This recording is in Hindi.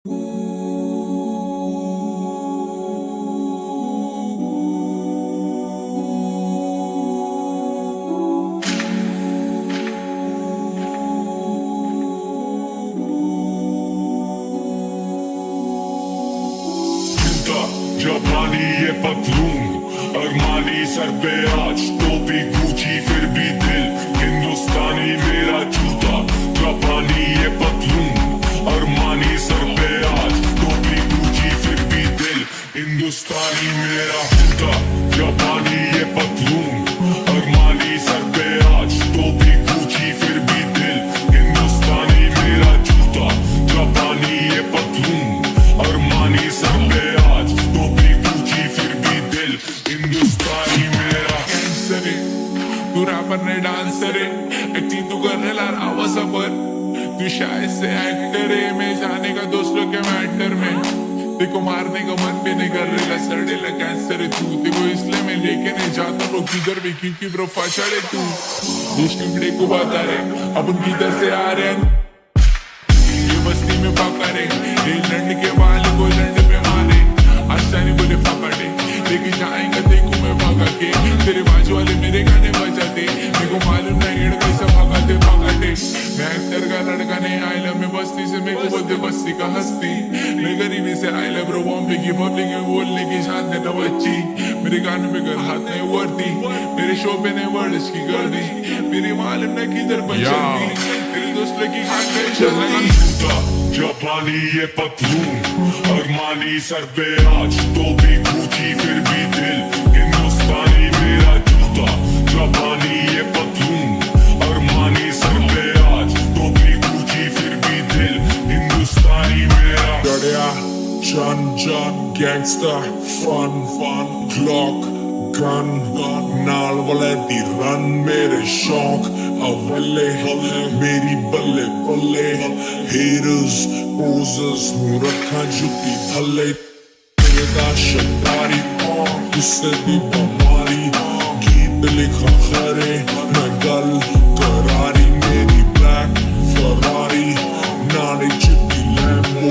जापानी ये पतलून अरमानी सर पे आज टोपी गुची फिर भी दिल हिंदुस्तानी मेरा जूता। जापानी ये पतलून अरमानी सर पे आज टोपी गुची फिर भी दिल हिंदुस्तानी मेरा जूता। जापानी ये पतलून अरमानी सर पे आज टोपी गुची फिर भी दिल हिंदुस्तानी मेरा जूता। जापानी ये पतलून अरमानी सर पे आज टोपी गुची फिर भी दिल हिंदुस्तानी मेरा। कैंसर है तू रैपर ने डांसर है, एक्टिंग तू करने ला रहा सबर, तू शायद से एक्टर है। मैं जाने का दोस्तों के मैटर में देखो मारने का मन भी नहीं कर रहा। सड़ेला कैंसर है तू, देखो इसलिए मैं लेके नहीं जाता लोग किधर भी, क्योंकि ब्रो फचड़े तू देश की को बता रहे अपन किधर से आ रहे हैं। ये बस्ती में पका रहे ये लंड के वाले को लंड पे मारे, आसानी बोले पकड़े लेके जाएंगे देखू मैं भागा के। तेरे बाजू वाले मेरे गाने बजाते, मेरे को मालूम नहीं कैसा भगाते। मैं एक्टर का लड़का नहीं आयला, मैं बस्ती से मेरे को बोलते बस्ती का हस्ती। मैं गरीबी से आयला ब्रो, बॉम्बे की पब्लिक में बोलने की शान देना बच्ची। मेरे गानों पे कर हाथ नहीं वर्दी, मेरे शो पे नहीं वर्ड्स की कर दी। मेरी मालूम नहीं किधर बचती, तेरे दोस्त की जापानी ये पतलून अरमानी सर पे आज टोपी गुची फिर भी दिल हिंदुस्तानी मेरा जूता। जापानी ये पतलून अरमानी सर पे आज टोपी गुची फिर भी दिल हिंदुस्तानी मेरा। डरिया चन चन गैंगस्टर फन फन क्लॉक गन नाल वाले दी रन मेरे शौक अवले मेरी बल्ले बल्ले हेटर्स पोजर्स नू रखा जुटी थले। तेरा शदारी किससे भी बमारी गीत लिखा खरे मैं गल करारी। मेरी ब्लैक फरारी नाले चिट्टी लैम्बो